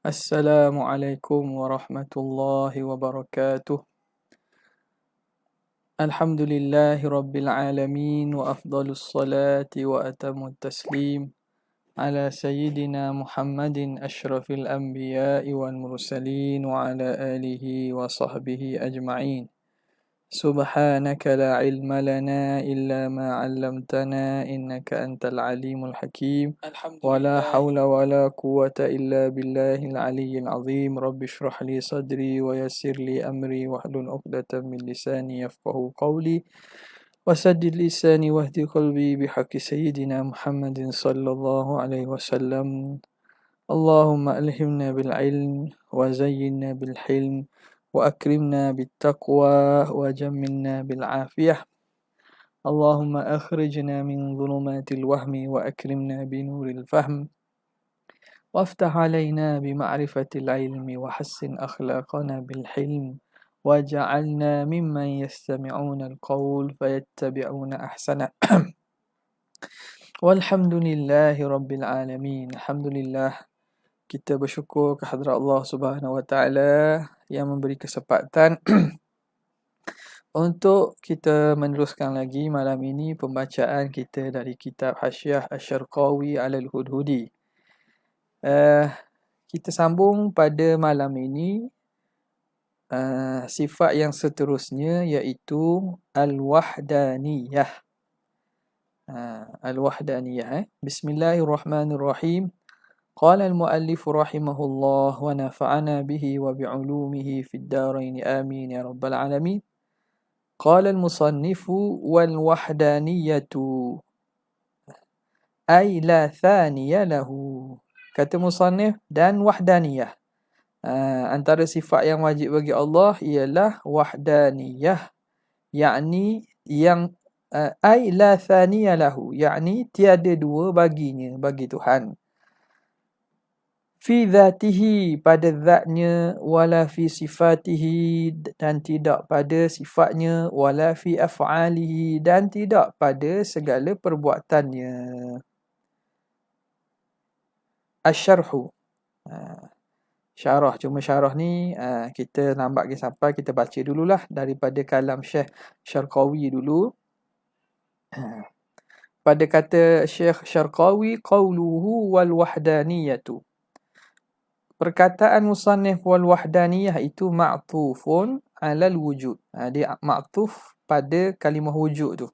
Assalamualaikum warahmatullahi wabarakatuh. Alhamdulillahi rabbil alamin wa afdalus salati wa atamut taslim ala sayyidina Muhammadin asyrafil anbiya'i wal mursalin wa ala alihi wa sahbihi ajma'in. Subhanaka la ilma lana illa ma 'allamtana innaka antal alimul hakim. Wa la hawla wa la quwwata illa billahil aliyyil azim. Rabbi shrah li sadri wa yassir li amri wahlul 'uqdatam min lisani yafqahu qawli. Wasaddid lisani wahdi qalbi bihaqqi sayyidina Muhammadin sallallahu alaihi wasallam. Allahumma alhimna bil ilm wa zayyinna bil hilm wa akrimna bit taqwa wa jammilna bil afiyah. Allahumma akhrijna min dhulumatil wahmi wa akrimna bi nuril fahm. Waftah alaina bi ma'rifatil ilmi wa hassin akhlaqana bil hilm. Waj'alna mimman yastami'una al-qawl fayattabi'una ahsana. Walhamdulillahi rabbil alamin. Alhamdulillah, kita bersyukur kehadrat Allah Subhanahu wa taala yang memberi kesempatan untuk kita meneruskan lagi malam ini pembacaan kita dari kitab Hasyiah Asy-Syarqawi 'alal Hudhudi. Kita sambung pada malam ini sifat yang seterusnya, iaitu al-wahdaniyah. Al-wahdaniyah. Bismillahirrahmanirrahim. Qala al-muallif rahimahullah wa nafa'ana bihi wa bi'ulumihi fid darain amin ya rabbal alamin. Qala al-musannifu wal wahdaniyatu ay la thaniya lahu. Kata musannif, dan wahdaniyah, antara sifat yang wajib bagi Allah ialah wahdaniyah, yakni yang ay la thaniya lahu, yakni tiada dua baginya, bagi Tuhan. Fi dhatihi, pada zatnya, wala fi sifatihi, dan tidak pada sifatnya, wala fi af'alihi, dan tidak pada segala perbuatannya. Asy-syarhu, syarah, cuma syarah ni kita lambat ke sampai, kita baca dululah daripada kalam Syekh Syarqawi dulu. Pada kata Syekh Syarqawi, qauluhu wal wahdaniyatu, perkataan musannif wal wahdaniyah itu ma'tufun 'alal wujud. Dia ma'tuf pada kalimah wujud tu.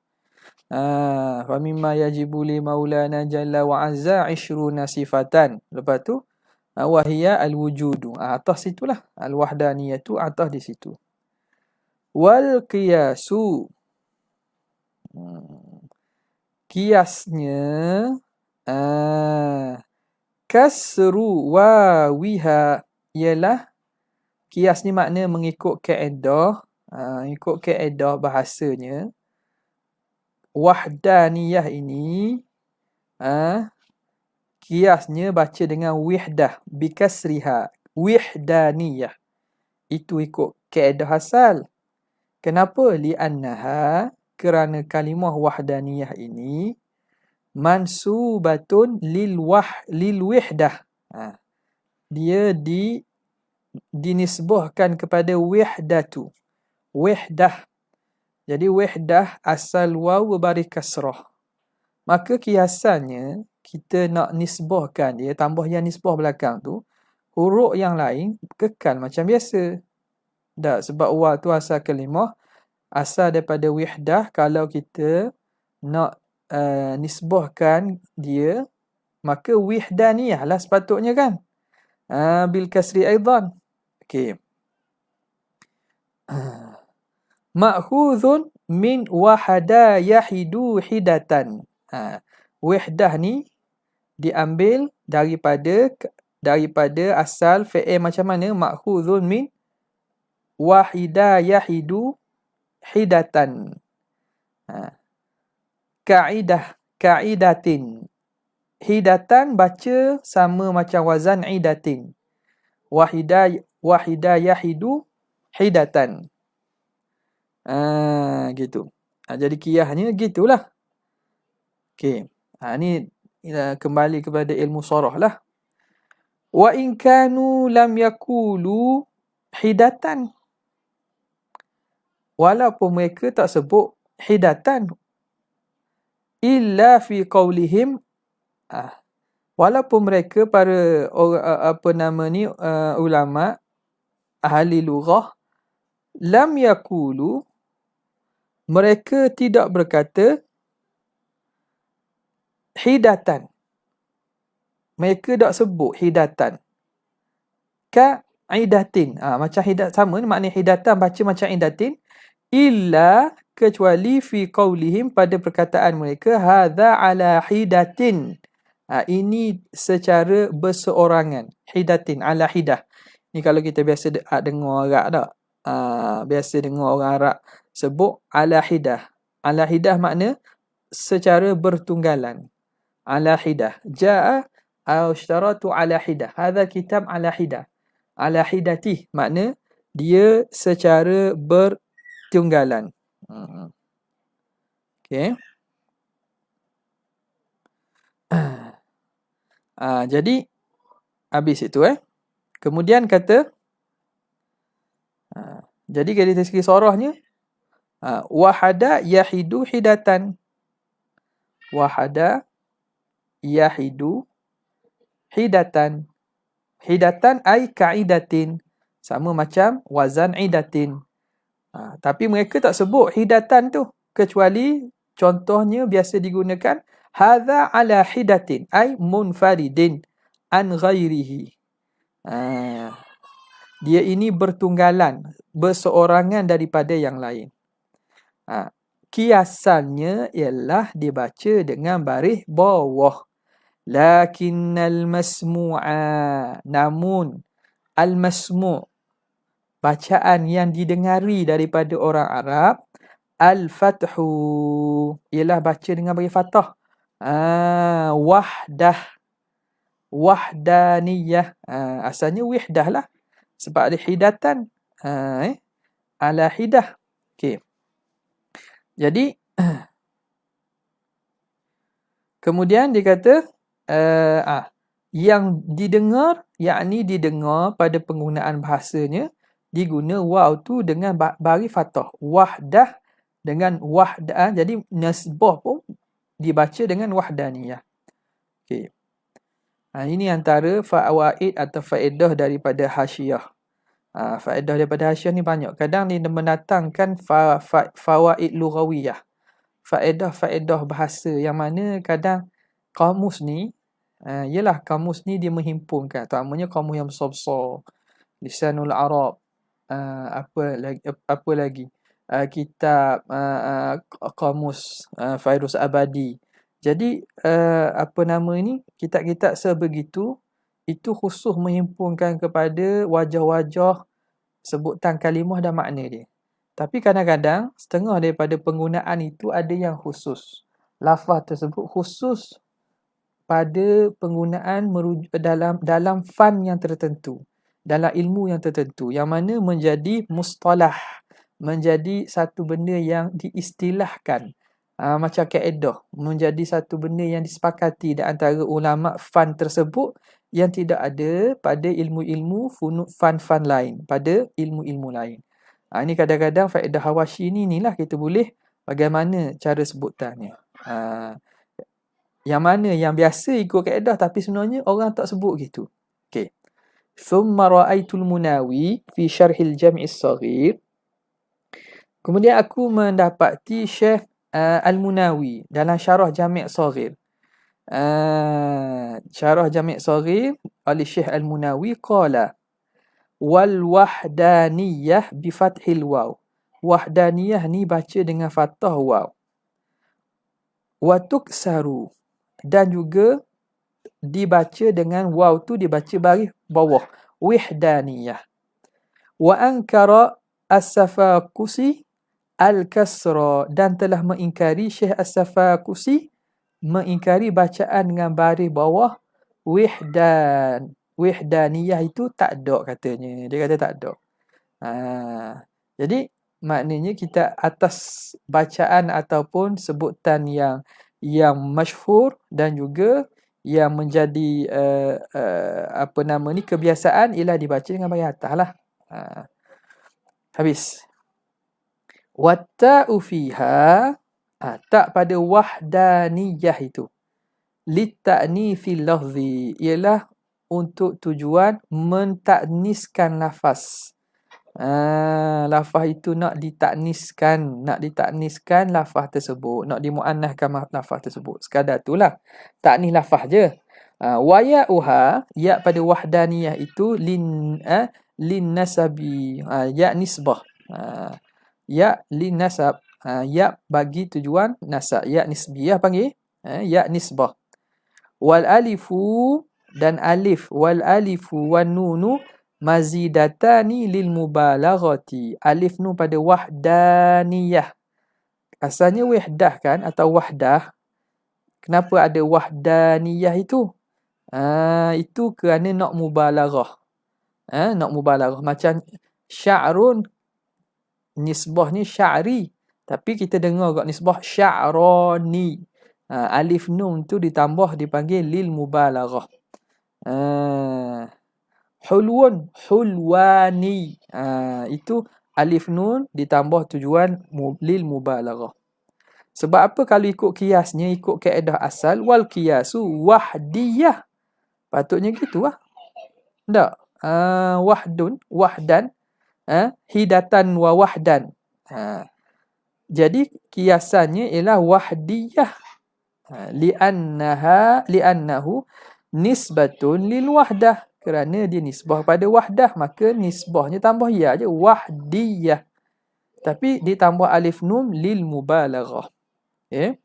Fa mimma yajibu li maulana jalla wa azza 20 sifatan. Lepas tu wa hiya al wujudu. Atas situlah al wahdaniyatu, atas di situ. Wal qiyasu, kiasnya kasru wawiha, ialah kias ni makna mengikut kaedah, ikut kaedah bahasanya. Wahdaniyah ini kiasnya baca dengan wihdah bikasriha, wihdaniyah, itu ikut kaedah asal. Kenapa? Li'annaha, kerana kalimah wahdaniyah ini mansubatun lil wihdah, dia dinisbahkan kepada wihdatu, wihdah. Jadi wihdah asal waw berbaris kasrah. Maka kiasannya kita nak nisbahkan dia, tambah yang nisbah belakang tu, huruf yang lain kekal macam biasa. Tak, sebab waw tu asal kalimah, asal daripada wihdah. Kalau kita nak nisbahkan dia, maka wihdaniyah lah sepatutnya kan. Bil kasri aidan. Okey. Ma'khudhun min wahada yahidu hidatan. Wihdah ni diambil daripada asal fi'il macam mana? Ma'khudhun min wahida yahidu hidatan. Ka'idatin. Hidatan baca sama macam wazan idatin. Wahida yahidu hidatan. Gitu. Jadi kiyahnya gitulah. Okey. Ni kembali kepada ilmu sarah lah. Wa in kanu lam yakulu hidatan. Walaupun mereka tak sebut hidatan. Illa fi qawlihim. Walaupun mereka para ulama ahli lughah lam yakulu, mereka tidak berkata hidatan. Mereka tak sebut hidatan. Ka idatin. Macam hidat sama, maknanya hidatan baca macam idatin. Illa kecuali fi qawlihim pada perkataan mereka hadza ala hidatin. Ini secara berseorangan. Hidatin ala hidah. Ni kalau kita biasa dengar Arab tak? Biasa dengar orang Arab sebut ala hidah. Ala hidah makna secara bertunggalan. Ala hidah. Ja'a au ishtaratu ala hidah. Hadza kitab ala hidah. Ala hidatih makna dia secara bertunggalan. Okey. Jadi habis itu Kemudian kata jadi dari segi sorahnya wahada yahidu hidatan. Wahada yahidu hidatan. Hidatan ay kaidatin. Sama macam wazan idatin. Tapi mereka tak sebut hidatan tu. Kecuali contohnya biasa digunakan hadza ala hidatin ay munfaridin an ghairihi. Dia ini bertunggalan, berseorangan daripada yang lain. Kiasannya ialah dibaca dengan baris bawah. Lakinnal masmu'a, namun al-masmu' bacaan yang didengari daripada orang Arab, al-fathu ialah baca dengan baris fathah. Wahdaniyah. Asalnya wihdah lah. Sebab ada hidatan. Ala hidah. Okey. Jadi, kemudian dia kata, yang didengar, yakni didengar pada penggunaan bahasanya, diguna waw tu dengan baris fathah. Wahdah dengan wahdah. Jadi, nasbah pun dibaca dengan wahdaniyah. Okey. Ini antara fawaid atau faedah daripada hasyiah. Faedah daripada hasyiah ni banyak. Kadang dia mendatangkan fawaid lughawiyah. Faedah-faedah bahasa yang mana kadang kamus ni, ialah kamus ni dia menghimpunkan. Terutamanya kamus yang besar-besar. Lisanul Arab. Apa lagi? Kitab kamus Fairuz Abadi. Jadi kitab-kitab sebegitu itu khusus menghimpunkan kepada wajah-wajah sebutan kalimah dan makna dia. Tapi kadang-kadang setengah daripada penggunaan itu ada yang khusus. Lafaz tersebut khusus pada penggunaan dalam fan yang tertentu, dalam ilmu yang tertentu, yang mana menjadi mustalah, menjadi satu benda yang diistilahkan. Macam kaedah, menjadi satu benda yang disepakati di antara ulama fan tersebut yang tidak ada pada ilmu-ilmu fan-fan lain, pada ilmu-ilmu lain. Ini kadang-kadang faedah hawashi ni inilah kita boleh bagaimana cara sebutannya. Yang mana yang biasa ikut kaedah tapi sebenarnya orang tak sebut gitu. Okey. Thumma ra'aitul Munawi fi syarhil Jam'is Saghir. Kemudian aku mendapati Syekh Al-Munawi dalam syarah Jami' Saghir. Syarah Jami' Saghir oleh Syekh Al-Munawi qala wal wahdaniyah bi fathil waw. Wahdaniyah ni baca dengan fathah waw. Wa tuksaru, dan juga dibaca dengan waw tu dibaca baris bawah. Wihdaniyah. Wa ankara as-Safaqusi al-kasra, dan telah mengingkari Syekh as-Safaqusi mengingkari bacaan dengan baris bawah wihdaniyah itu tak ada katanya. Dia kata tak ada. Jadi maknanya kita atas bacaan ataupun sebutan yang masyhur dan juga yang menjadi kebiasaan ialah dibaca dengan bahagian atas lah. Habis. Watta'u fiha, tak pada wahdaniyah itu. Litta'nifil lafzi, ialah untuk tujuan mentakniskan lafaz. Lafaz itu nak ditakniskan lafaz tersebut, nak dimuannahkan lafaz tersebut. Sekadar itulah. Taknis lafaz je. Wa ya'uha, ya pada wahdaniyah itu lin nasabi, ya nisbah. Ya lin nasab, ya bagi tujuan nasab, ya nisbiyah panggil, ya nisbah. Wal alifu, dan alif, wal alifu wan nunu mazidatani lil mubalaghati. Alif nun pada wahdaniyah. Asalnya wahdah kan, atau wahdah. Kenapa ada wahdaniyah itu? Itu kerana nak mubalaghah. Nak mubalaghah. Macam sya'run, nisbahnya sya'ri. Tapi kita dengar kat nisbah sya'rani. Alif nun tu ditambah dipanggil lil mubalaghah. Hulwun, hulwani. Itu alif nun ditambah tujuan lil mubalaghah. Sebab apa kalau ikut kiasnya, ikut kaedah asal, wal kiasu wahdiyah. Patutnya gitu lah. Tak? Wahdun, wahdan, hidatan wa wahdan. Jadi kiasannya ialah wahdiyah. Li'annahu nisbatun lil wahdah. Kerana dia nisbah pada wahdah, maka nisbahnya tambah ya je, wahdiyah. Tapi ditambah alif nun lil mubalaghah. Okay.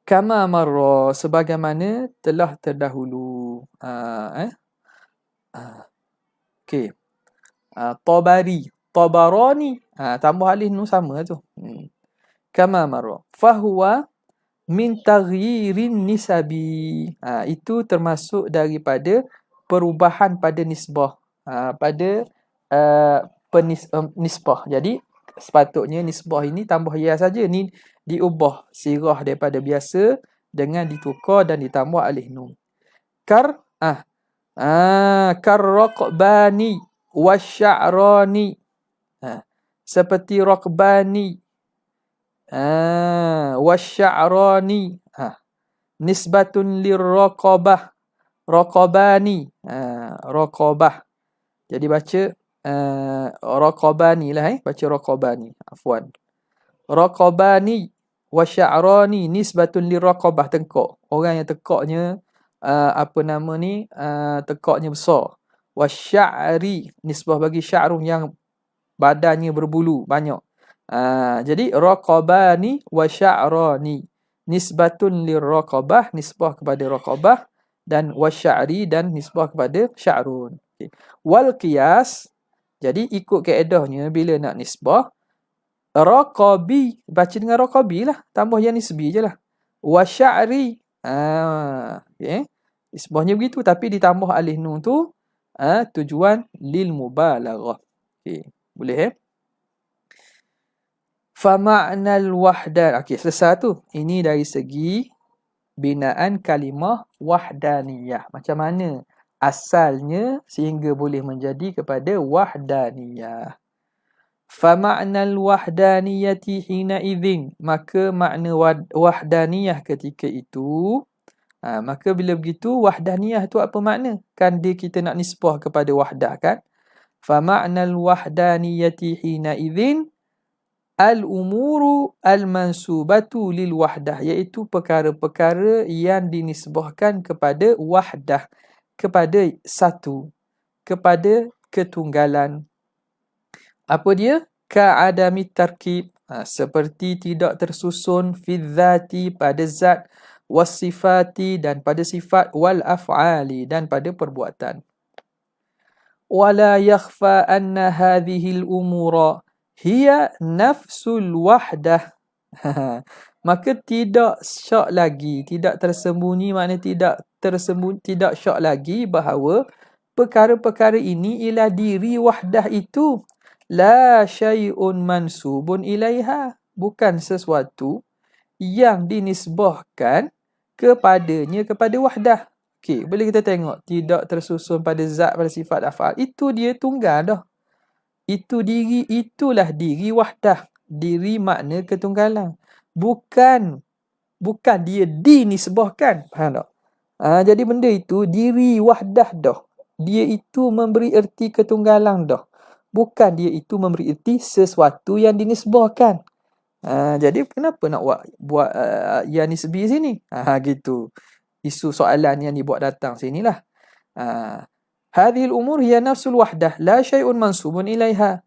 Kama marra, sebagaimana telah terdahulu. Okey. Tabarani. Tambah alif nun sama tu. Kama marra. Fahuwa min taghyirin nisabi. Itu termasuk daripada perubahan pada nisbah. Pada nisbah. Jadi sepatutnya nisbah ini tambah ya saja, ni diubah sirah daripada biasa dengan ditukar dan ditambah alif nun. Karraqbani wasya'rani. Seperti raqbani, wasya'rani, nisbatun lirraqabah, raqabani, raqabah. Jadi baca raqabani lah, baca raqabani, afwan. Raqabani wasya'rani nisbatun lirraqabah, tengkok. Orang yang tekaknya tekaknya besar. Wasya'ri, nisbah bagi sya'run yang badannya berbulu banyak. Jadi raqabani wa sya'rani nisbatun lirraqabah, nisbah kepada raqabah, dan wasya'ri, dan nisbah kepada sya'run. Okay. Wal qiyas, jadi ikut kaedahnya bila nak nisbah, raqabi, baca dengan raqabi lah, tambah yang nisbi je lah. Wasya'ri, okay. Nisbahnya begitu, tapi ditambah alif nun tu tujuan lil mubalaghah. Okay. Boleh Fama'nal wahdan. Okey, selesai tu. Ini dari segi binaan kalimah wahdaniyah. Macam mana asalnya sehingga boleh menjadi kepada wahdaniyah. Fama'nal wahdaniyati hina idzin. Maka makna wahdaniyah ketika itu. Maka bila begitu, wahdaniyah tu apa makna? Kan kita nak nisbah kepada wahdah kan? Fama'nal wahdaniyati hina idzin al-umuru al-mansubatu lil wahdah, iaitu perkara-perkara yang dinisbahkan kepada wahdah, kepada satu, kepada ketunggalan. Apa dia? Ka'adami tarkib, seperti tidak tersusun, fi dzati, pada zat, wasifati, dan pada sifat, wal af'ali, dan pada perbuatan. Wala yakhfa anna hadhihi al-umura hiya nafsul wahdah. Maka tidak syak lagi, tidak tersembunyi, maknanya tidak tersembunyi, tidak syak lagi bahawa perkara-perkara ini ialah diri wahdah itu. La syai'un mansubun ilaiha, bukan sesuatu yang dinisbahkan kepadanya, kepada wahdah. Okey, boleh kita tengok tidak tersusun pada zat, pada sifat af'al. Itu dia tunggal dah. Itu diri, itulah diri wahdah. Diri makna ketunggalan. Bukan dia dinisbahkan. Faham tak? Jadi benda itu diri wahdah dah. Dia itu memberi erti ketunggalan dah. Bukan dia itu memberi erti sesuatu yang dinisbahkan. Jadi kenapa nak buat yang nisbi sini? Gitu. Isu soalan yang dibuat datang sinilah. Hadhil umur hiya nafsul wahdah la syai'un mansubun ilaiha.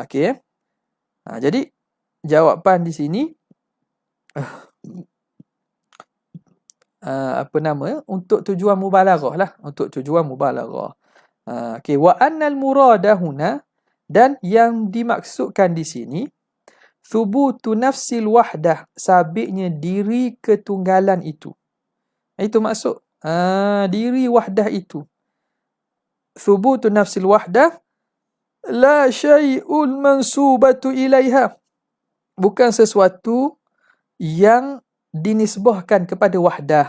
Okey. Jadi jawapan di sini untuk tujuan mubalaghah lah, untuk tujuan mubalaghah. Okey, wa annal murada huna, dan yang dimaksudkan di sini thubutu nafsil wahdah, sabitnya diri ketunggalan itu. Itu maksud diri wahdah itu. Thubutu nafsil wahdah la syai'ul mansubatu ilaiha. Bukan sesuatu yang dinisbahkan kepada wahdah.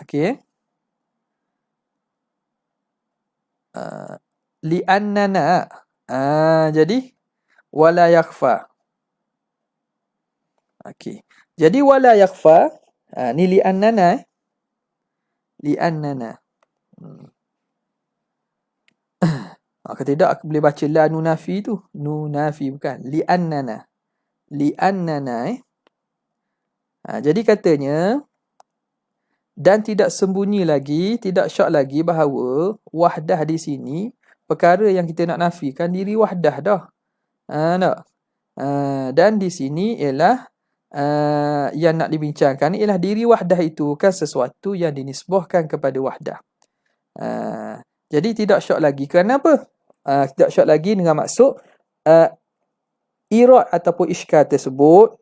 Okey. Li'annana. Jadi wala yakhfa. Okey. Jadi wala yakhfa, ni li'annana. Li'annana. Kalau tidak aku boleh baca la nunafi tu. Nunafi bukan. Li'annana. Li'annana. Jadi katanya, dan tidak sembunyi lagi, tidak syak lagi bahawa wahdah di sini, perkara yang kita nak nafikan diri wahdah dah. Tak? Dan di sini ialah yang nak dibincangkan ialah diri wahdah itu bukan sesuatu yang dinisbahkan kepada wahdah. Jadi tidak syak lagi. Kerana apa? Tidak syak lagi dengan maksud irad ataupun iskal tersebut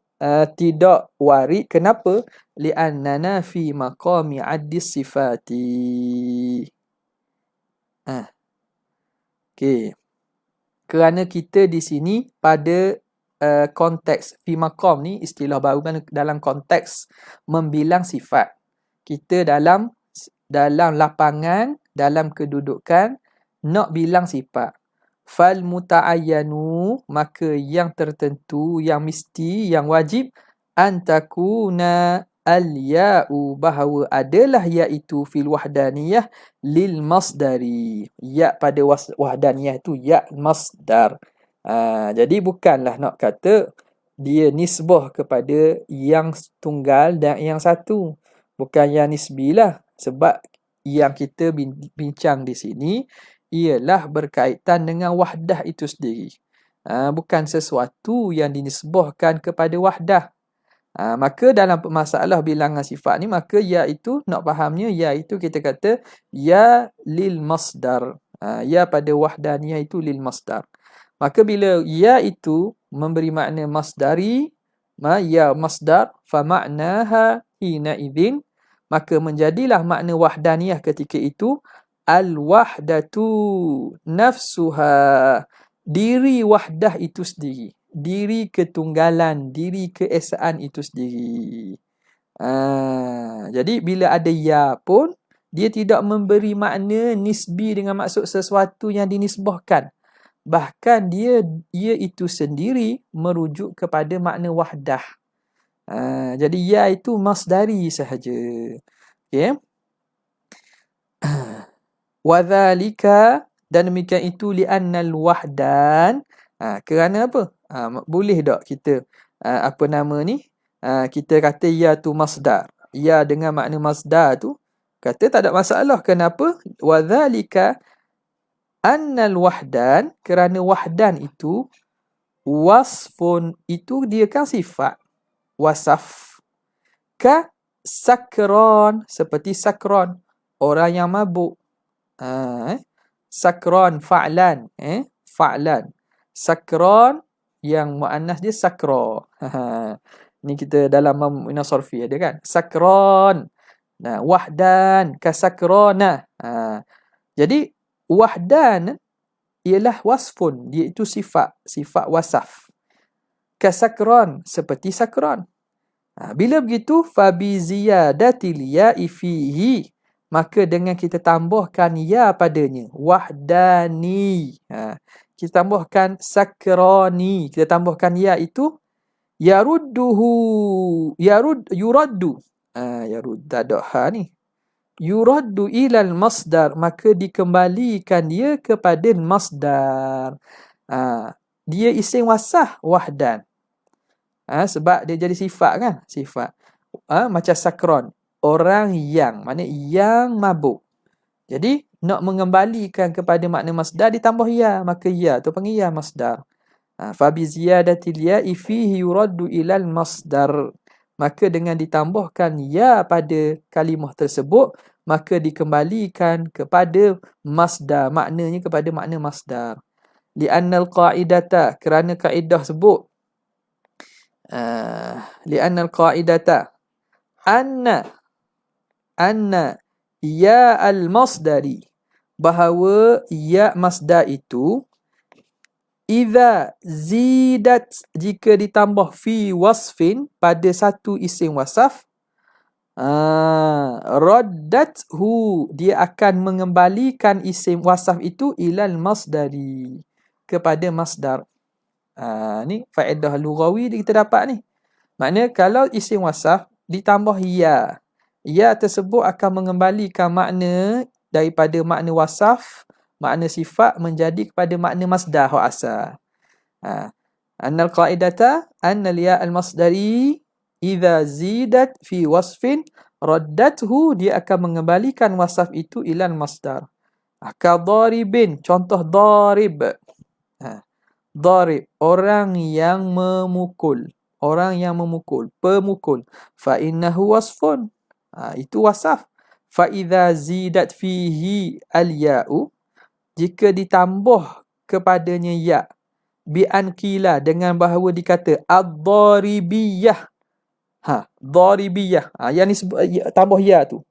tidak warid. Kenapa? Li'annana fi maqami addis sifati. Okey. Kerana kita di sini pada konteks fi maqam ni istilah baru dalam konteks membilang sifat. Kita dalam lapangan, dalam kedudukan nak bilang sifat. Fal muta'ayyanu, maka yang tertentu, yang mesti, yang wajib, antakuna al-ya'u, bahawa adalah ya itu fil wahdaniyah lil masdari. Ya pada wahdaniyah itu ya masdar. Jadi bukanlah nak kata dia nisbah kepada yang tunggal dan yang satu. Bukan yang nisbilah. Sebab yang kita bincang di sini ialah berkaitan dengan wahdah itu sendiri. Bukan sesuatu yang dinisbahkan kepada wahdah. Maka dalam masalah bilangan sifat ni, maka ya itu nak fahamnya, ya itu kita kata ya lil masdar. Ya pada wahdaniyah itu lil masdar. Maka bila ya itu memberi makna masdari, ya masdar, fa ma'naha hina idzin, maka menjadilah makna wahdaniyah ketika itu al-wahdatu nafsuha, diri wahdah itu sendiri, diri ketunggalan, diri keesaan itu sendiri. Jadi bila ada ya pun, dia tidak memberi makna nisbi dengan maksud sesuatu yang dinisbahkan. Bahkan ia itu sendiri merujuk kepada makna wahdah. Jadi ya itu masdari sahaja. Okey. Wadzalika, dan demikian itu li'annal wahdan. Kerana apa? Boleh tak kita kita kata ya tu masdar. Ya dengan makna masdar tu kata tak ada masalah. Kenapa? Wadzalika annal wahdan, kerana wahdan itu wasfun, itu dia kan sifat, wasaf. Ka sakron, seperti sakron, orang yang mabuk. Sakron fa'lan, fa'lan. Sakron yang muannas dia sakra. Ni kita dalam Mu'minah Sarfi ada kan? Sakron. Wahdan kasakrona. Jadi wahdan ialah wasfun, iaitu sifat wasaf. Kasakron, seperti sakron. Bila begitu, fabi ziyadatil ya'i fihi, maka dengan kita tambahkan ya padanya, wahdani. Kita tambahkan sakrani, kita tambahkan ya itu, yuraddu. Yarudda ha ni. Yuraddu ilal masdar, maka dikembalikan dia kepada masdar. Dia isim wasah wahdan. Sebab dia jadi sifat kan? Sifat. Macam sakron. Orang yang, maknanya yang mabuk. Jadi, nak mengembalikan kepada makna masdar ditambah ya. Maka ya tu panggil ya masdar. Fabi ziyadatil ya'i fihi yuraddu ilal masdar. Maka dengan ditambahkan ya pada kalimah tersebut, maka dikembalikan kepada masdar. Maknanya kepada makna masdar. Li'annal qa'idata, kerana kaedah sebut. Li'annal qa'idata anna ya al-masdari, bahawa ya masdar itu idza zidat, jika ditambah fi wasfin, pada satu isim wasaf, raddathu, dia akan mengembalikan isim wasaf itu ilal masdari, kepada masdar. Ni faedah lughawi kita dapat ni. Maknanya kalau isim wasaf ditambah ya tersebut akan mengembalikan makna daripada makna wasaf, makna sifat, menjadi kepada makna masdar hak asal. Annal qaidata annal ya al-masdari idza zidat fi wasfin raddathu, dia akan mengembalikan wasaf itu ilal masdar. Ka daribin, contoh darib. Darib, orang yang memukul. Orang yang memukul, pemukul. Fa innahu wasfun. Itu wasaf. Fa idza zidat fihi al-ya'u, jika ditambah kepadanya ya, bi an qila, dengan bahawa dikata ad-daribiyah. Daribiyah. Yang ni tambah ya tu.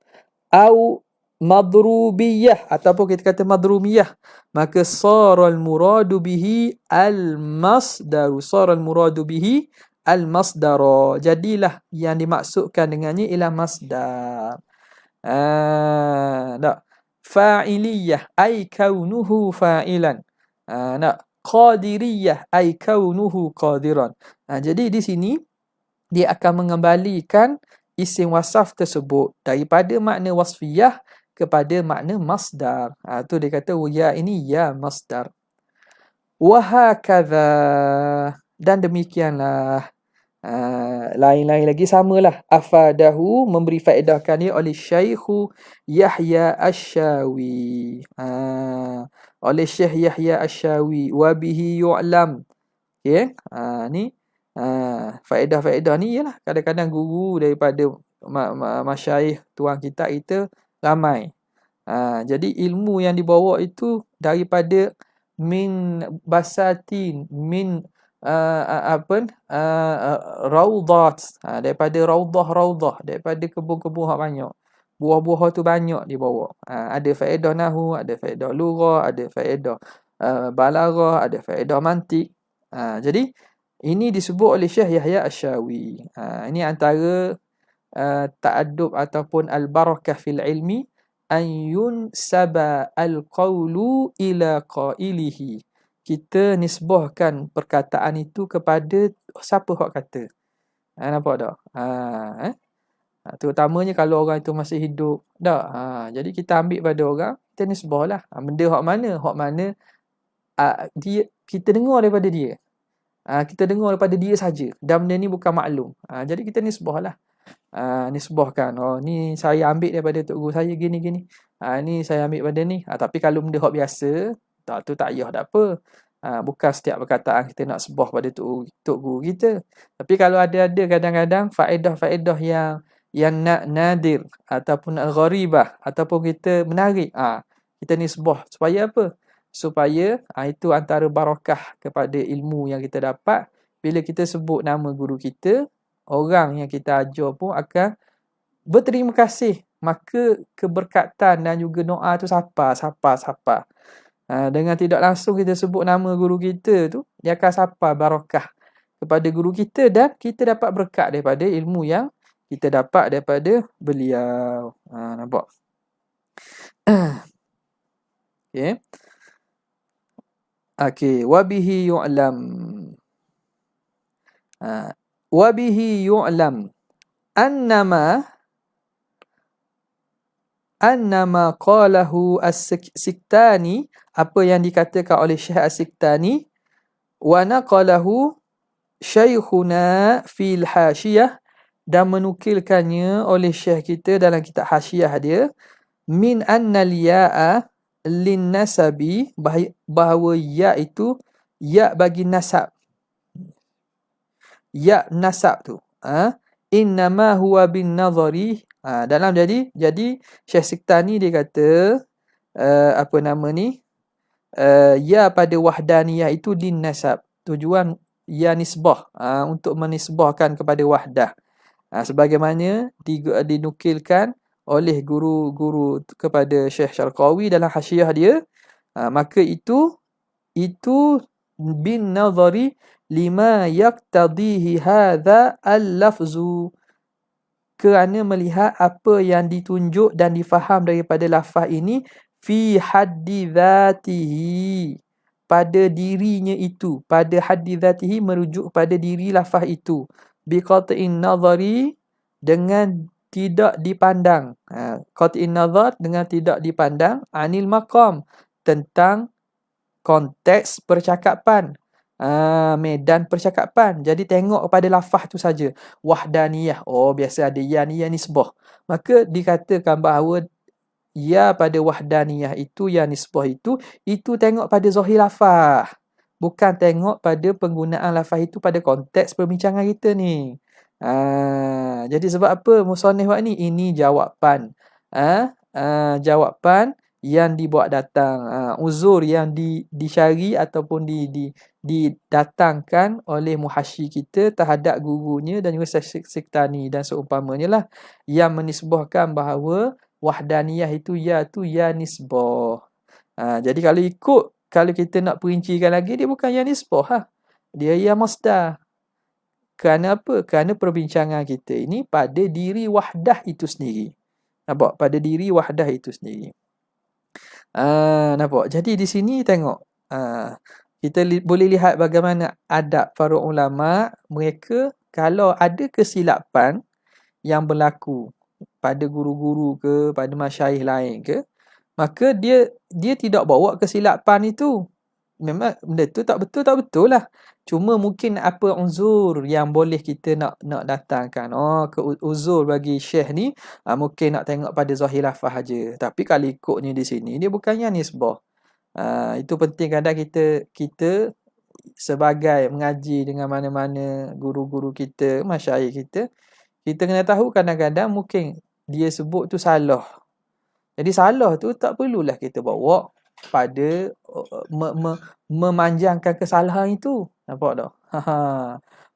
Au madrubiyah, ataupun kita kata madrumiyah, maka saral muradu bihi al-masdaru. Saral muradu bihi al-masdara. Jadilah yang dimaksudkan dengannya ialah masdar. Tak. Fa'iliyah ay kaunuhu fa'ilan. Qadiriyah ay kaunuhu qadiran. Jadi di sini dia akan mengembalikan isim wasaf tersebut daripada makna wasfiyah kepada makna masdar. Tu dia kata ya ini ya masdar. Wa hakadha, dan demikianlah. Lain-lain lagi samalah. Afadahu, memberi faedahkan dia oleh Syekh Yahya Asy-Syawi. Oleh Syekh Yahya Asy-Syawi, wa bihi yu'lam. Okey, ni faedah-faedah ni ialah kadang-kadang guru daripada masyayikh tuan kita ramai. Jadi ilmu yang dibawa itu daripada min basatin, min raudat, daripada raudah, daripada kebun-kebun hak banyak. Buah-buah tu banyak dibawa. Ada faedah nahwu, ada faedah lughah, ada faedah balaghah, ada faedah mantik. Jadi ini disebut oleh Syekh Yahya Asy-Syawi. Ini antara ta'addub ataupun al-barakah fil ilmi, an yunsaba al-qawlu ila qailihi. Kita nisbahkan perkataan itu kepada siapa hak kata. Nampak tak? Terutamanya kalau orang itu masih hidup. Tak? Jadi kita ambil pada orang, kita nisbahlah. Benda hak mana? Hak mana dia, kita dengar daripada dia. Kita dengar daripada dia saja. Dan benda ni bukan maklum. Jadi kita nisbahlah. Nisbahkan. Ni saya ambil daripada tok guru saya gini-gini. Ni saya ambil pada ni. Tapi kalau benda hak biasa, tu tak payah, tak apa. Bukan setiap perkataan kita nak sebah pada tok guru kita. Tapi kalau ada kadang-kadang faedah-faedah yang nadir ataupun al-gharibah ataupun kita menarik, kita nisbah supaya apa? Supaya itu antara barakah kepada ilmu yang kita dapat. Bila kita sebut nama guru kita, orang yang kita ajar pun akan berterima kasih. Maka keberkatan dan juga doa tu sapa. Dengan tidak langsung kita sebut nama guru kita tu, dia akan sapa barakah kepada guru kita dan kita dapat berkat daripada ilmu yang kita dapat daripada beliau. Nampak? Okey. Okey, wabihi yu'lam. Wabihi yu'lam annama qalahu as-Siktani, apa yang dikatakan oleh Syekh as-Siktani, wa naqalahu Syekhuna fil Hasyiyah, dan menukilkannya oleh Syekh kita dalam kitab Hasyiyah dia, min annal ya'a lin nasabi, bahawa ya itu ya bagi nasab. Ya nasab tu innama huwa bin nazari. Dalam jadi Syekh Siktani dia kata apa nama ni, ya pada wahdaniyah itu din nasab, tujuan ya nisbah, untuk menisbahkan kepada wahdah, sebagaimana dinukilkan oleh guru-guru kepada Syekh Syarqawi dalam hasyiyah dia. Maka itu bin nazari lima yaqtadihi hadha al-lafzu, kerana melihat apa yang ditunjuk dan difaham daripada lafaz ini, fi haddi dhatihi, pada dirinya itu, pada haddi dhatihi merujuk pada diri lafaz itu, biqat'in nazari, dengan tidak dipandang, qat'in nazar dengan tidak dipandang, anil maqam, tentang konteks percakapan, medan percakapan. Jadi tengok pada lafaz tu saja. Wahdaniyah, biasa ada ya ni, ya nisbah. Maka dikatakan bahawa ya pada wahdaniyah itu, ya nisbah itu tengok pada zahir lafaz, bukan tengok pada penggunaan lafaz itu pada konteks perbincangan kita ni. Jadi sebab apa musannif buat ni? Ini jawapan. Jawapan yang dibuat datang, uzur yang dicari ataupun didatangkan oleh muhasyi kita terhadap gurunya dan juga Syekh Siktani dan seumpamanya lah, yang menisbahkan bahawa wahdaniyah itu ya nisbah. Jadi kalau kita nak perincikan lagi, dia bukan ya nisbah, dia ya masdar. Kerana apa? Kerana perbincangan kita ini pada diri wahdah itu sendiri. Nampak? Pada diri wahdah itu sendiri. Nampak? Jadi di sini tengok, kita boleh lihat bagaimana adab para ulama. Mereka kalau ada kesilapan yang berlaku pada guru-guru ke, pada masyayikh lain ke, maka dia tidak bawa kesilapan itu. Memang benda tu tak betul lah. Cuma mungkin apa uzur yang boleh kita nak datangkan. Uzur bagi syekh ni mungkin nak tengok pada zahir lafaz aja. Tapi kalau ikutnya di sini, dia bukannya nisbah. Itu penting kadang kita sebagai mengaji dengan mana-mana guru-guru kita, masyayikh kita kena tahu kadang-kadang mungkin dia sebut tu salah. Jadi salah tu tak perlulah kita bawa pada memanjangkan kesalahan itu. Nampak tak?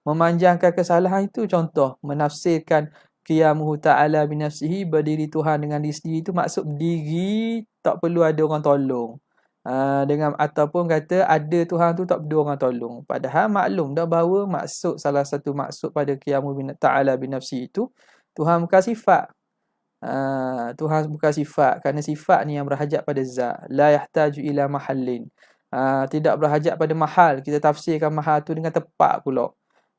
Memanjangkan kesalahan itu, contoh menafsirkan qiyamuhu ta'ala binafsihi, berdiri Tuhan dengan diri sendiri itu, maksud diri tak perlu ada orang tolong. Ataupun kata ada Tuhan tu tak perlu orang tolong. Padahal maklum dah bahawa salah satu maksud pada qiyamuhu ta'ala binafsihi itu, Tuhan bukan sifat. Tuhan bukan sifat, kerana sifat ni yang berhajat pada zat. La yahtaju ila mahallin. Tidak berhajat pada mahal. Kita tafsirkan mahal tu dengan tepat pula.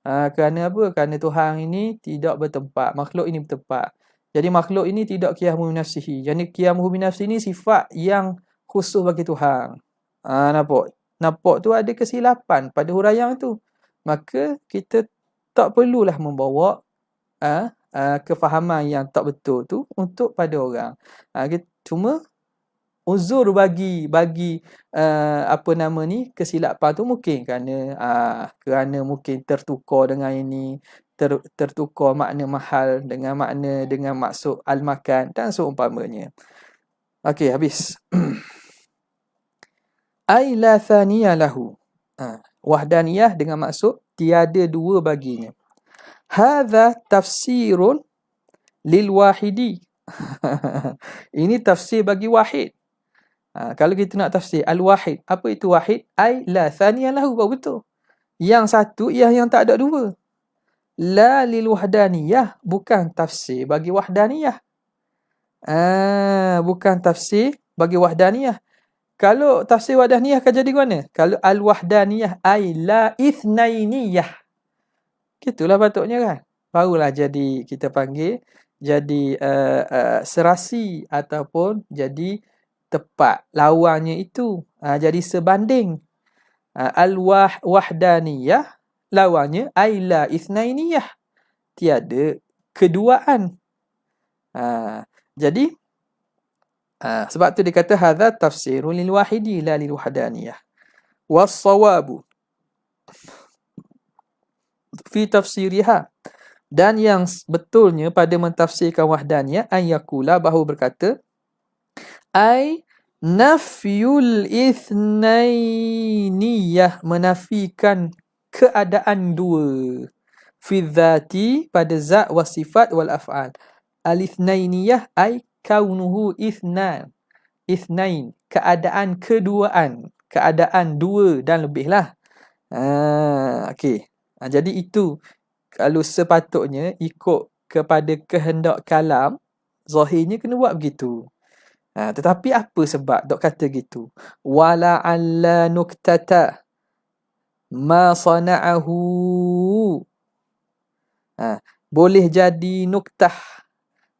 Kerana apa? Kerana Tuhan ini tidak bertempat. Makhluk ini bertempat. Jadi makhluk ini tidak qiyamuhu binafsihi. Jadi qiyamuhu binafsihi ini sifat yang khusus bagi Tuhan. Nampak tu ada kesilapan pada huraian tu. Maka kita tak perlulah membawa kefahaman yang tak betul tu untuk pada orang. Cuma uzur bagi apa nama ni, kesilapan tu mungkin kerana mungkin tertukar dengan ini, tertukar makna mahal dengan maksud al-makan dan seumpamanya. Okey, habis. Ai la thaniya lahu. Wahdaniyah dengan maksud tiada dua baginya. Hadza tafsirun lil wahidi. Ini tafsir bagi wahid. Kalau kita nak tafsir al-wahid, apa itu wahid? Ai la thaniya lahu, betul. Yang satu ialah yang tak ada dua. La lil wahdaniyah, bukan tafsir bagi wahdaniyah. Bukan tafsir bagi wahdaniyah. Kalau tafsir wahdaniyah akan jadi mana? Kalau al-wahdaniyah ay la ithnainiyah. Gitulah patutnya kan. Barulah jadi kita panggil jadi serasi ataupun jadi tepat lawannya itu. Jadi sebanding. Al-wahdaniyah lawannya ay la ithnainiyah. Tiada keduaan. Jadi sebab tu dia kata hadza tafsirun lil wahidi la lil wahdaniyah. Was-sawabu fi tafsiriha, dan yang betulnya pada mentafsirkan wahdaniyah ayakula, bahawa berkata ai nafyul ithnainiyah, menafikan keadaan dua, fi dzati, pada zat, wa sifat wal af'al. Al ithnainiyah ai kaunuhu ithnain, keadaan keduaan, keadaan dua dan lebih lah. Okey. Jadi itu kalau sepatutnya ikut kepada kehendak kalam, zahirnya kena buat begitu. Tetapi apa sebab dok kata gitu? Wala alla nuktata ma sana'ahu. Boleh jadi nuktah,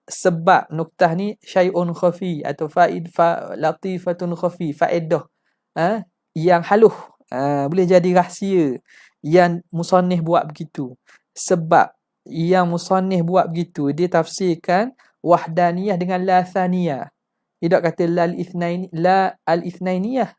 sebab nuktah ni syai'un khafi atau latifatun khafi, faedah yang haluh, boleh jadi rahsia yang musannif buat begitu. Sebab yang musannif buat begitu, dia tafsirkan wahdaniyah dengan la thaniyah. Dia tak kata la al-ithnainiyah.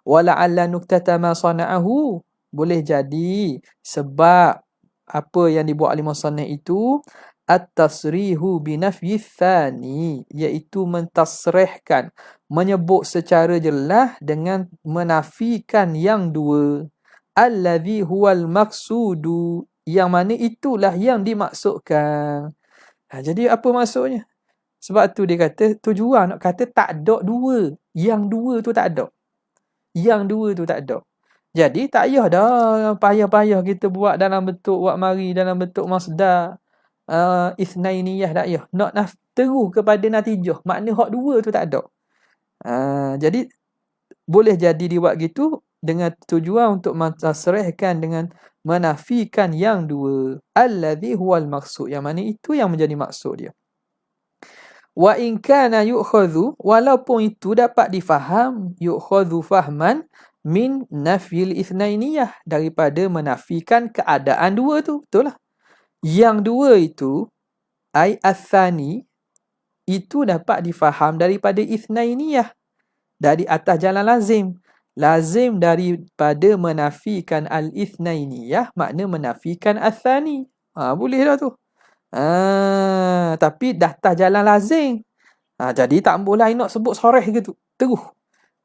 Wala alla nuktata ma sana'ahu, boleh jadi sebab apa yang dibuat oleh musannif itu at-tasrihu binafyi tsani, iaitu mentasrihkan, menyebut secara jelas dengan menafikan yang dua. Allazi huwal maqsudu, yang mana itulah yang dimaksudkan. Jadi apa maksudnya? Sebab tu dia kata tujuan nak kata tak ada dua. Yang dua tu tak ada. Yang dua tu tak ada. Jadi tak payah dah payah-payah kita buat dalam bentuk wak mari dalam bentuk masdar. Ithnainiyah tak payah. Nak terus kepada natijah. Makna hak dua tu tak ada. Jadi boleh jadi dibuat gitu dengan tujuan untuk mentasrihkan dengan menafikan yang dua. Allazi huwal maqsud, yang mana itu yang menjadi maksud dia. Wa in kana yu'khadhu, walaupun itu dapat difaham, yu'khadhu fahman min nafyil ithnainiyah, daripada menafikan keadaan dua tu. Betul lah. Yang dua itu ai athani, itu dapat difaham daripada ithnainiyah, dari atas jalan lazim. Lazim daripada menafikan al-ithnainiyah makna menafikan athani. Boleh dah tu. Tapi dah atas jalan lazim. Jadi tak boleh nak sebut soreh gitu terus.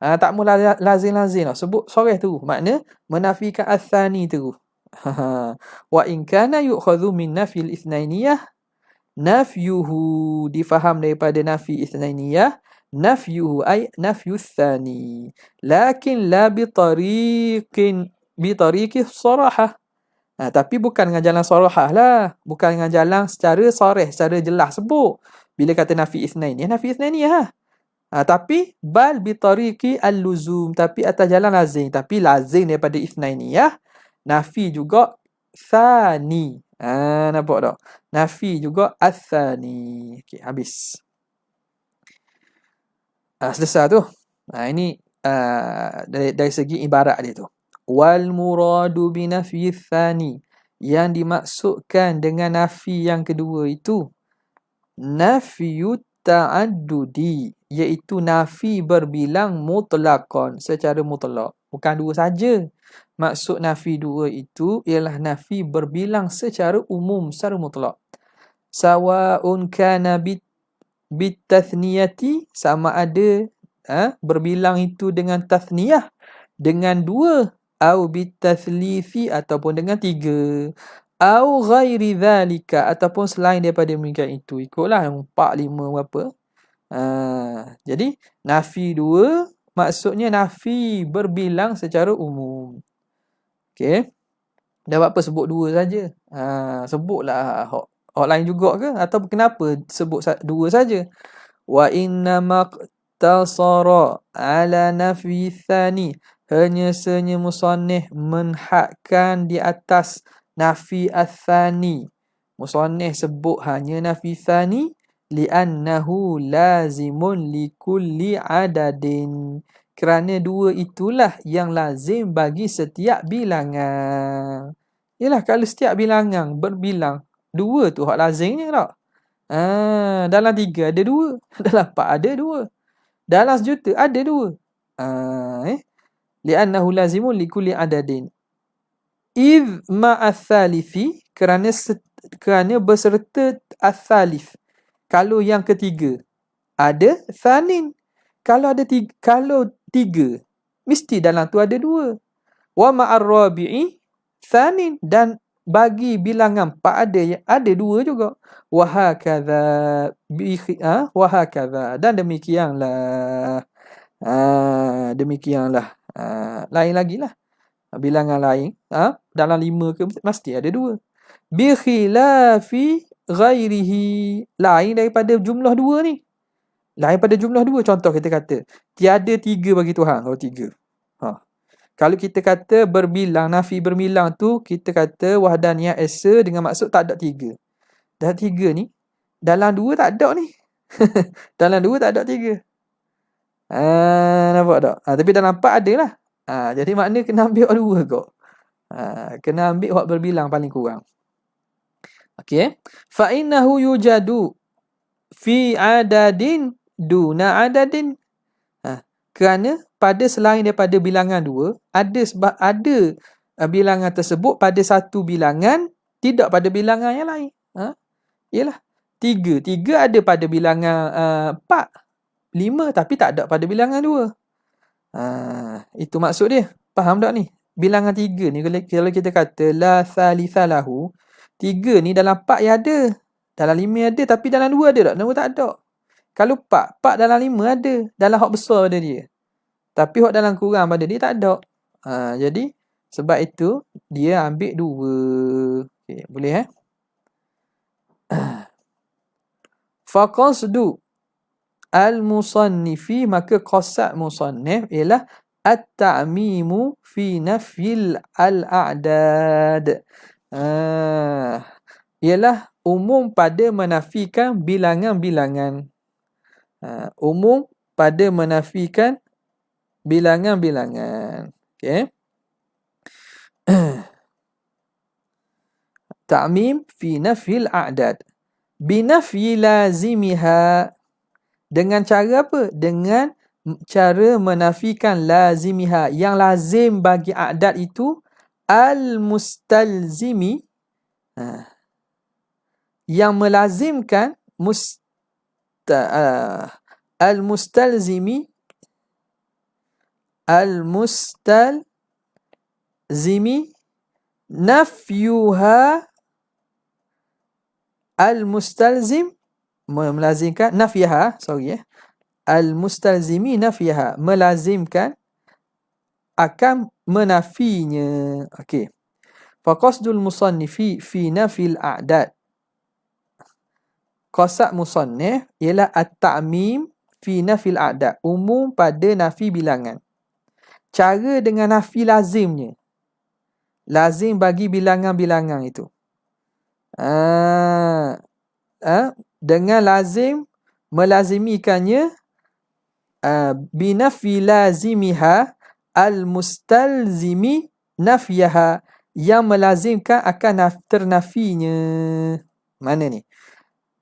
Tak boleh lazim-lazim lah sebut soreh terus. Makna menafikan athani terus. Wa in kana yu'khadhu min nafyil ithnainiyah, nafyuhu difaham daripada nafi ithnainiyah, nafyuhu ay nafyu tsani, lakin la bi tariqi sarahah. Tapi bukan dengan jalan sarahah lah, bukan dengan jalan secara sarih, secara jelas sebut. Bila kata nafi ithnainiyah, nafi ithnainiyah. Tapi bal bi tariqi al-luzum, tapi atas jalan lazim. Tapi lazim daripada ithnainiyah, nafi juga tsani. Nampak tak? Nafi juga athani. Okey, habis. Selesai tu. Ini dari segi ibarat dia tu. Wal muradu bi nafyi tsani, yang dimaksudkan dengan nafi yang kedua itu nafyu ta'addudi, iaitu nafi berbilang mutlaqan, secara mutlak. Bukan dua saja. Maksud nafi dua itu ialah nafi berbilang secara umum, secara mutlak. Sawa'un kana bitathniyati, sama ada berbilang itu dengan tathniyah, dengan dua, au bitathlithi, ataupun dengan tiga, au ghairi dhalika, ataupun selain daripada demikian itu. Ikutlah 4, 5 berapa. Jadi nafi dua maksudnya nafi berbilang secara umum. Okey. Dah apa sebut dua saja? Sebutlah hak lain juga ke? Atau kenapa sebut dua saja? Wa inna maqtasara ala nafi thani. Hanya senya musannif menhadkan di atas nafi athani. Musannif sebut hanya nafi thani li'annahu lazimun likulli adadin. Kerana dua itulah yang lazim bagi setiap bilangan. Yalah, kalau setiap bilangan berbilang, dua tu hak lazimnya tak? Dalam 3 ada 2. Dalam 4 ada 2. Dalam sejuta ada 2. Li'annahu lazimun likulli adadin. Idh ma'athalithi, kerana berserta athalith. Kalau yang ketiga ada thanin. Kalau tiga mesti dalam tu ada 2. Wa ma'ar-rabi'i thanin, dan bagi bilangan 4 ada 2 juga. Wa hakadha dan demikianlah. Lain lagi lah. Bilangan lain, dalam 5 ke mesti ada 2. Bi khilafi ghairihi, lain daripada jumlah 2 ni. Lain pada jumlah 2. Contoh kita kata tiada 3 bagi Tuhan. Kalau 3. Kalau kita kata berbilang, nafi berbilang tu, kita kata wahdaniyah esa dengan maksud tak ada 3. Dah 3 ni, dalam 2 tak ada ni. Dalam 2 tak ada 3. Nampak tak? Tapi dalam 4 ada lah. Jadi makna kena ambil 2 kot. Kena ambil hak berbilang paling kurang. Okey. Fa innahu yujadu fi adadin duna adadin. Kerana pada selain daripada bilangan 2, ada bilangan tersebut pada satu bilangan, tidak pada bilangan yang lain. Ialah 3. 3 ada pada bilangan 4. 5 tapi tak ada pada bilangan 2. Itu maksud dia. Faham tak ni? Bilangan 3 ni kalau kita kata la thalitha lahu, 3 ni dalam 4 yang ada. Dalam 5 ada, tapi dalam 2 ada tak? Dalam 2 tak ada. Kalau 4 dalam 5 ada. Dalam hak besar pada dia. Tapi hak dalam kurang pada dia tak ada. Jadi sebab itu dia ambil 2. Okay, boleh Faqasdu al-musannifi, maka qasad musannif ialah at-ta'mimu fi nafyil al-a'dad. Ialah umum pada menafikan bilangan-bilangan. Umum pada menafikan bilangan-bilangan. Okey. Ta'mim fi nafyil a'dad. Binafyi lazimiha, dengan cara apa? Dengan cara menafikan lazimiha, yang lazim bagi a'dad itu, al-mustalzimi, yang melazimkan al-mustalzimi nafyuha, al-mustalzim melazimkan nafyaha, al-mustalzimi nafyaha, melazimkan akan menafinya. Okey. Faqasdul musannifi fi nafil a'dad. Qasad musannif ialah at-ta'mim fi nafil a'dad, umum pada nafi bilangan. Cara dengan nafi lazimnya. Lazim bagi bilangan-bilangan itu. Dengan lazim melazimikannya, binafi lazimiha al-mustalzimi nafyaha, yang melazimkan akan ternafinya. Mana ni?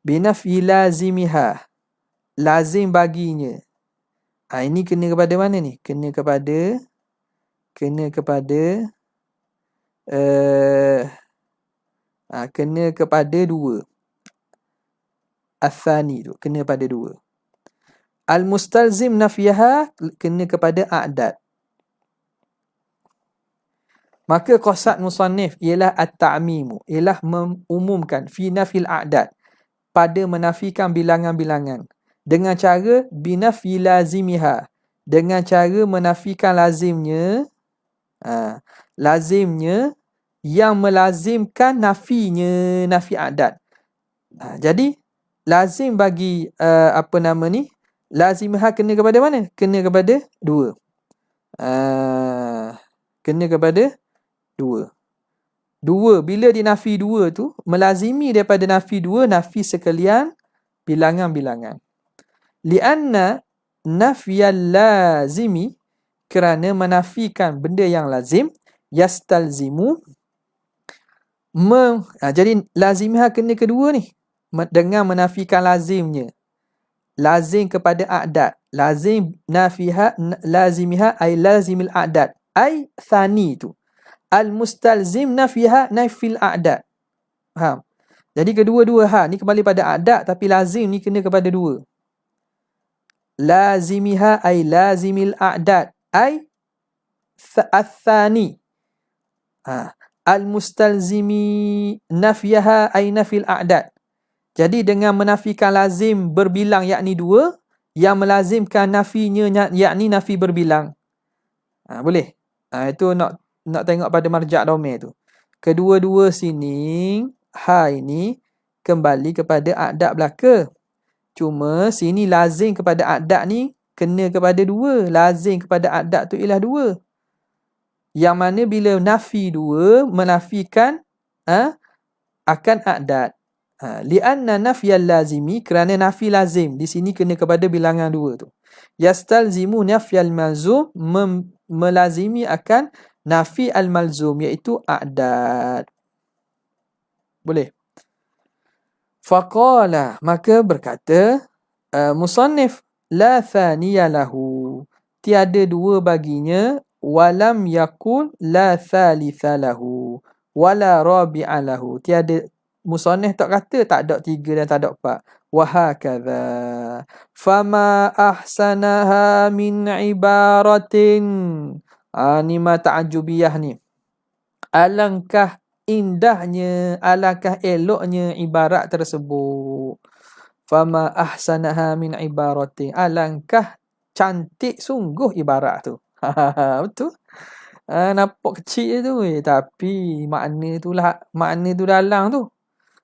Binafi lazimiha, lazim baginya. Ini kena kepada mana ni? Kena kepada kena kepada 2. Athani tu kena pada 2. Al-mustalzim nafyaha kena kepada a'dad. Maka qasad musannif ialah at-ta'mimu, ialah mengumumkan fi nafil a'dad, pada menafikan bilangan-bilangan, dengan cara binafyi lazimiha, dengan cara menafikan lazimnya. lazimnya yang melazimkan nafinya, nafi adat. Jadi lazim bagi lazimah kena kepada mana? Kena kepada dua. Kena kepada dua. Dua, bila dinafi dua tu, melazimi daripada nafi dua, nafi sekalian bilangan-bilangan. Lianna nafyal lazimi, kerana menafikan benda yang lazim, yastalzimu, jadi lazimah kena kedua ni, dengan menafikan lazimnya. Lazim kepada a'dad. Lazim nafiha lazimiha ay lazimil a'dad. Ay thani tu. Al-mustalzim nafiha nafil a'dad. Faham? Jadi kedua-dua ni kembali pada a'dad, tapi lazim ni kena kepada dua. Lazimiha ay lazimil a'dad. Ay thani. Al-mustalzimi nafiyaha ay nafil a'dad. Jadi dengan menafikan lazim berbilang yakni dua, yang melazimkan nafinya yakni nafi berbilang. Boleh? Itu nak tengok pada marja' domain tu. Kedua-dua sini, ini kembali kepada a'dad belaka. Cuma sini lazim kepada a'dad ni kena kepada dua. Lazim kepada a'dad tu ialah dua. Yang mana bila nafi dua, menafikan akan a'dad. Lianna nafyal lazimi, kerana nafi lazim di sini kena kepada bilangan dua tu. Yastalzimu nafyal malzum, melazimi akan nafi al-malzum, iaitu a'dad. Boleh? Faqala, maka berkata musannif, la thaniya lahu, tiada dua baginya, walam yakul la thalitha lahu, wala rabi'a lahu, tiada. Musannif tak kata tak ada tiga dan tak ada empat. Wahakadha. Fama ahsanaha min ibaratin. Ni ma ta'ajubiyah ni. Alangkah indahnya, alangkah eloknya ibarat tersebut. Fama ahsanaha min ibaratin. Alangkah cantik sungguh ibarat tu. Betul? Nampak kecil tu, tapi makna tu dalam tu.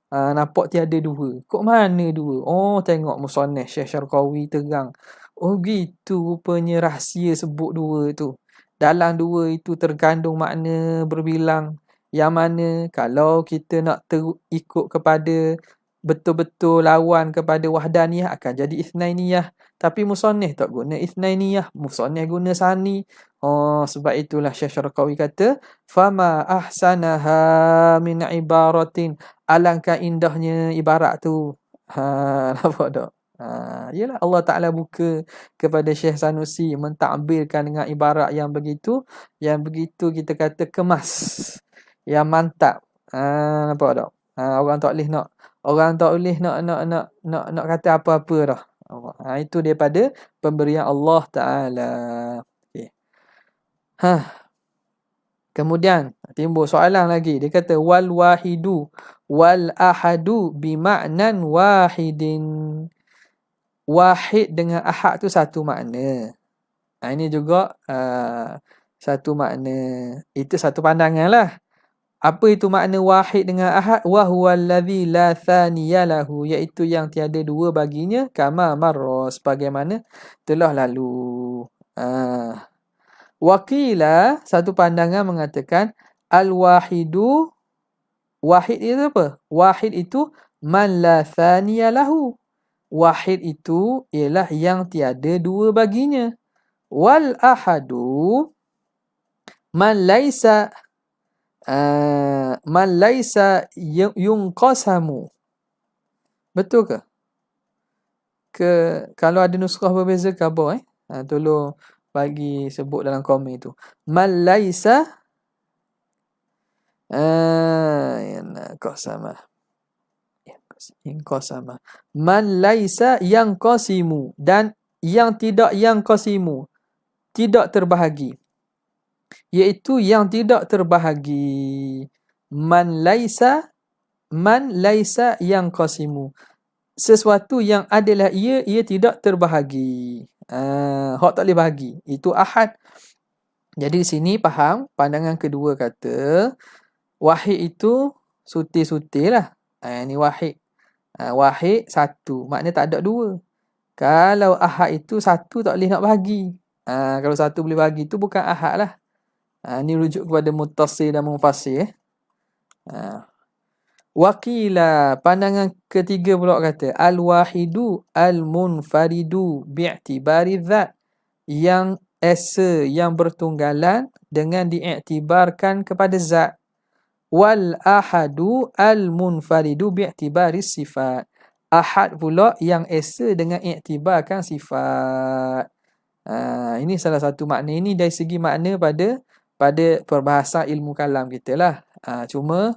Nampak tiada dua. Kok mana dua? Oh, tengok musannif Syekh Syarqawi terang. Oh, gitu rupanya rahsia sebut dua tu. Dalam dua itu terkandung makna berbilang. Yang mana kalau kita nak ikut kepada betul-betul lawan kepada wahdaniyah, akan jadi itsnainiyah. Tapi musannif tak guna itsnainiyah, musannif guna sani. Oh, sebab itulah Syekh Syarqawi kata, fama ahsanaha min ibaratin. Alangkah indahnya ibarat tu. Nampak tak? Yalah, Allah Ta'ala buka kepada Syekh Sanusi mentakbirkan dengan ibarat yang begitu kita kata kemas, yang mantap. Nampak tak? Orang tak boleh nak kata apa-apa dah. Itu daripada pemberian Allah Ta'ala. Okay. Kemudian timbul soalan lagi. Dia kata wal wahidu wal ahadu bima'nan wahidin. Wahid dengan ahad tu satu makna. Ini juga satu makna. Itu satu pandangan lah. Apa itu makna wahid dengan ahad? Wa huwal ladzi la thaniya lahu, iaitu yang tiada dua baginya, kama marra, sebagaimana telah lalu. Waqila, satu pandangan mengatakan al-wahidu, wahid itu apa? Wahid itu man la thaniya lahu. Wahid itu ialah yang tiada dua baginya. Wal ahadu man laisa yunqasamu. Betul ke? Kalau ada nuskhah berbeza ke apa? Tolong bagi sebut dalam komen tu. Man laisa qasama. Qasama. Man laisa yang qasimu, dan yang tidak yang qasimu, tidak terbahagi. Iaitu yang tidak terbahagi. Man laisa yang qasimu, sesuatu yang adalah ia tidak terbahagi. Hak tak boleh bahagi. Itu ahad. Jadi di sini faham pandangan kedua kata wahid itu sutil-sutil lah. Ini wahid. Wahid satu, maknanya tak ada dua. Kalau ahad itu satu tak boleh nak bagi. Kalau satu boleh bagi itu bukan ahad lah. Ini rujuk kepada muttasil dan munfasil. Waqila, pandangan ketiga pula kata al-wahidu al-munfaridu bi'tibari dzat, yang esa, yang bertunggalan dengan diiktibarkan kepada zat. Wal ahadu al-munfaridu bi'tibari sifat. Ahad pula yang esa dengan iktibarkan sifat. Ini salah satu makna. Ini dari segi makna pada perbahasan ilmu kalam kita lah. Cuma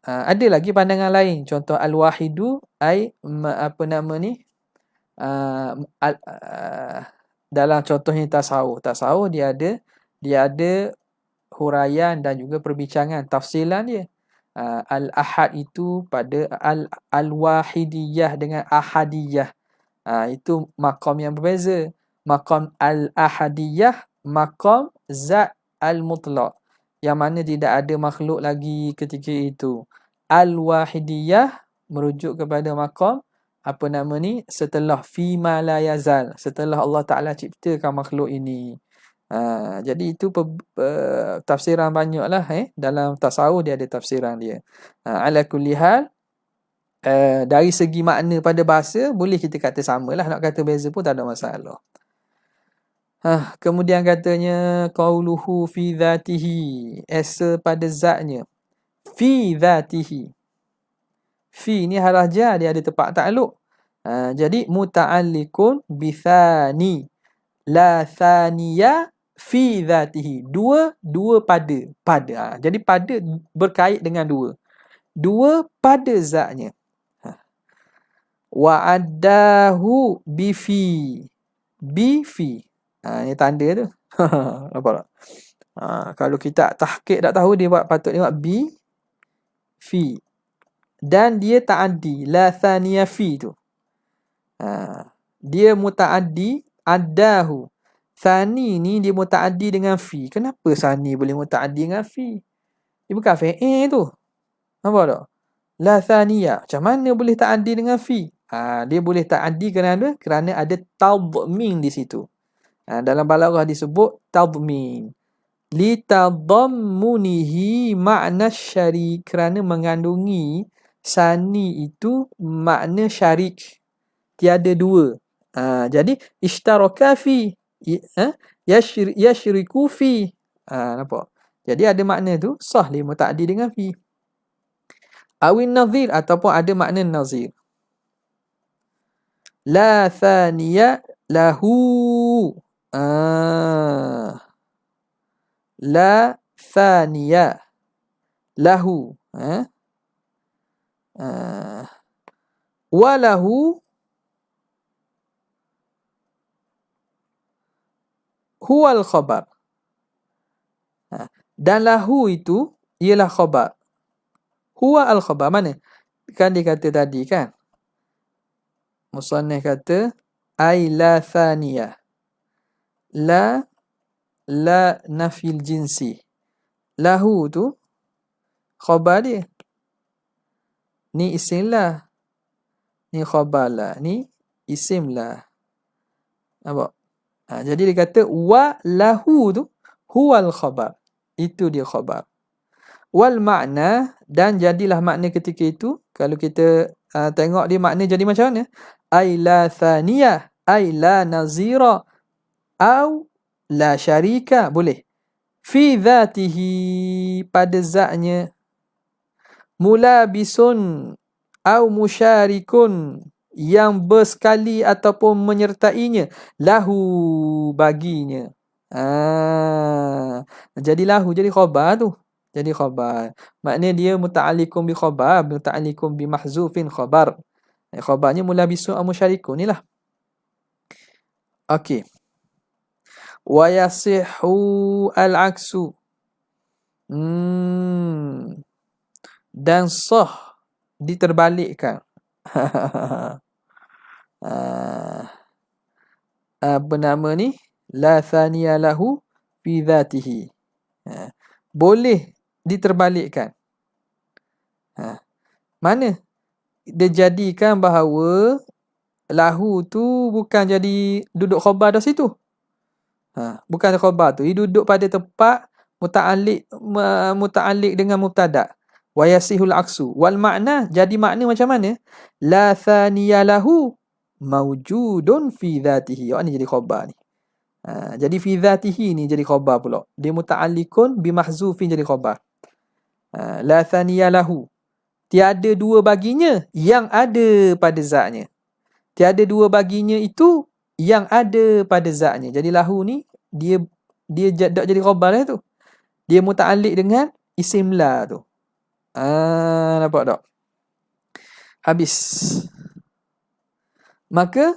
ada lagi pandangan lain. Contoh al-wahidu apa nama ni? Dalam contohnya tasawuf. Tasawuf dia ada huraian dan juga perbincangan tafsilan dia. Al-ahad itu pada al-wahidiyah dengan ahadiyah. Itu maqam yang berbeza. Maqam al-ahadiyah, maqam zat al-mutlaq, yang mana tidak ada makhluk lagi ketika itu. Al-wahidiyah merujuk kepada maqam apa nama ni, setelah fi ma la yazal, setelah Allah Ta'ala ciptakan makhluk ini. Jadi itu tafsiran banyak lah. Dalam tasawuf dia ada tafsiran dia. Ala kulli hal, dari segi makna pada bahasa boleh kita kata sama lah. Nak kata beza pun tak ada masalah. Kemudian katanya qauluhu fi dhatihi, esa pada zatnya. Fi dhatihi, fi ni harah jar, dia ada tempat takluk. Jadi muta'alliqun bi thani, la thaniya fi dhatihi, dua pada. Jadi pada berkait dengan dua pada zatnya. Wa addahu bi fi, ni tanda tu. Nampak tak? Kalau kita tahqiq tak tahu, dia patut tengok bi fi, dan dia ta'addi la thaniya fi tu. Dia muta'addi addahu. Thani ni dia muta'addi dengan fi. Kenapa sani boleh muta'addi dengan fi? Dia bukan fi'il tu. Nampak tak? La thaniya, macam mana boleh ta'addi dengan fi? Dia boleh ta'addi kerana ada tadmin di situ. Dalam balaghah disebut tadmin. Li tadammunihi ma'na syarik, kerana mengandungi sani itu makna syarik, tiada dua. Jadi ishtaraka fi, yashriku fi. Nampak? Jadi ada makna tu sah li muta'addi dengan fi. Awin nazir, ataupun ada makna nazir. La thaniya lahu. La thaniya lahu. Walahu huwal khabar. Dan lahu itu ialah khabar. Huwa al khabar. Mana? Kan dia kata tadi kan, musannif kata ay la thaniya. La nafil jinsi. Lahu tu khabar dia. Ni isim lah, ni khabar lah, ni isim lah. Nampak? Jadi dia kata wa lahu tu huwal khabar. Itu dia khabar. Wal makna, dan jadilah makna ketika itu, kalau kita tengok dia makna jadi macam mana? Ay la thaniyah, ay la nazira, au la syarika, boleh. Fi dhatihi, pada zatnya. Mulabisun au musyarikun, yang bersekali ataupun menyertainya. Lahu, baginya. Jadi lahu jadi khabar tu. Jadi khabar. Maknanya dia muta'alliqun bi khabar, muta'alliqun bi mahzufin khabar. Khabarnya mulabisun au musyarikun ni lah. Okey. Wa yasihhu al-aksu. Dan sah diterbalikkan. Apa nama ni? La thaniya lahu fi dhatihi. Boleh diterbalikkan. Mana dia jadikan bahawa lahu tu bukan jadi duduk khabar dah situ. Bukan khabar tu. Dia duduk pada tempat muta'alliq dengan mubtada'. Wa yasihul aksu. Wal makna, jadi makna macam mana? La thaniya lahu mawjudun fi dhatihi. Ni jadi khabar ni. Jadi fi dhatihi ni jadi khabar pula. Dia muta'alliqun bimahzufin jadi khabar. La thaniya lahu. Tiada dua baginya yang ada pada zatnya. Tiada dua baginya itu yang ada pada zatnya. Jadi lahu ni dia tak jadi khabar lah tu. Dia muta'alliq dengan isim la tu. Nampak tak? Habis. Maka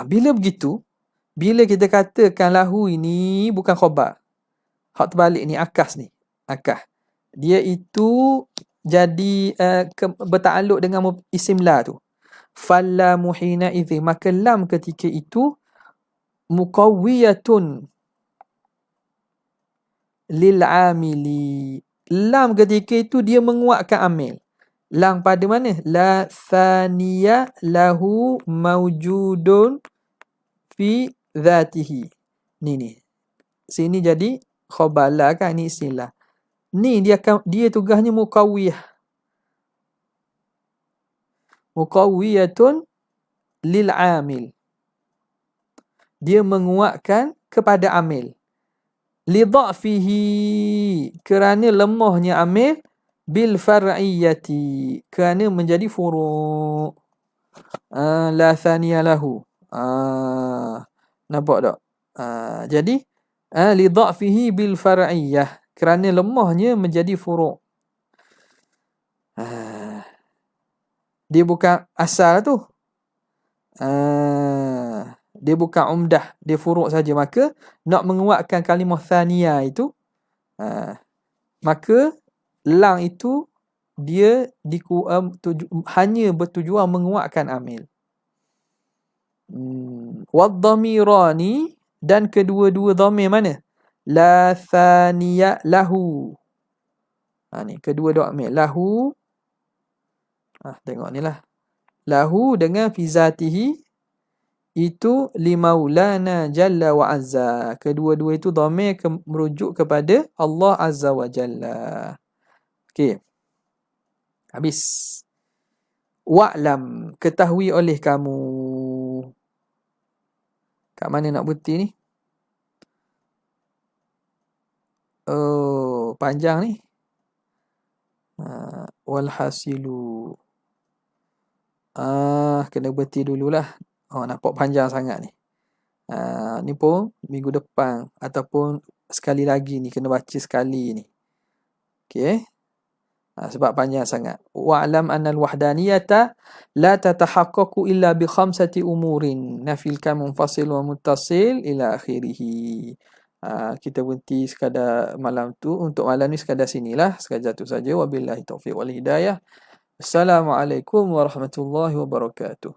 bila begitu, bila kita katakan lahu ini bukan khabar. Hak terbalik ni akas ni. Akas. Dia itu jadi bertakluk dengan isim la tu. Fallamu hina idzi, maka lam ketika itu muqawwiyatun lil amili. Lam ketika itu dia menguatkan amil. Lam pada mana? La thaniya lahu mawjudun fi dhatihi. Ni. Sini jadi khabar la kan, ni istilah. Ni dia tugasnya muqawwiyah. Muqawwiyatun lil amil. Dia menguatkan kepada amil. Li dha'fihi, kerana lemahnya amil, bil far'iyyati, kerana menjadi furu'. La thaniya lahu. Nampak tak? Jadi li dha'fihi bil far'iyyah, kerana lemahnya menjadi furu'. Dia bukan asal tu. Dia bukan umdah, dia furu' saja. Maka nak menguatkan kalimah thaniyah itu, maka lang itu dia hanya bertujuan menguatkan amil. Wadhamirani, dan kedua-dua dhamir mana? La thaniya lahu. Ni kedua dhamir lahu. Tengok ni lah. Lahu dengan fi zatihi itu limaulana jalla wa azza. Kedua-dua itu dhamir merujuk kepada Allah azza wa jalla. Okey. Habis. Wa'lam, ketahui oleh kamu. Kat mana nak berhenti ni? Panjang ni. Walhasilu. Kena berhenti dululah. Nampak panjang sangat ni. Ni pun minggu depan ataupun sekali lagi ni, kena baca sekali ni. Okey. Sebab panjang sangat. Wa'lam anna al-wahdaniyata la tatahaqqaqu illa bi khamsati umurin. Nafil kam munfasil wa muttasil ila akhirih. Kita berhenti sekadar malam tu. Untuk malam ni sekadar sinilah. Sekadar tu saja. Wabillahi taufiq wal hidayah. Assalamualaikum warahmatullahi wabarakatuh.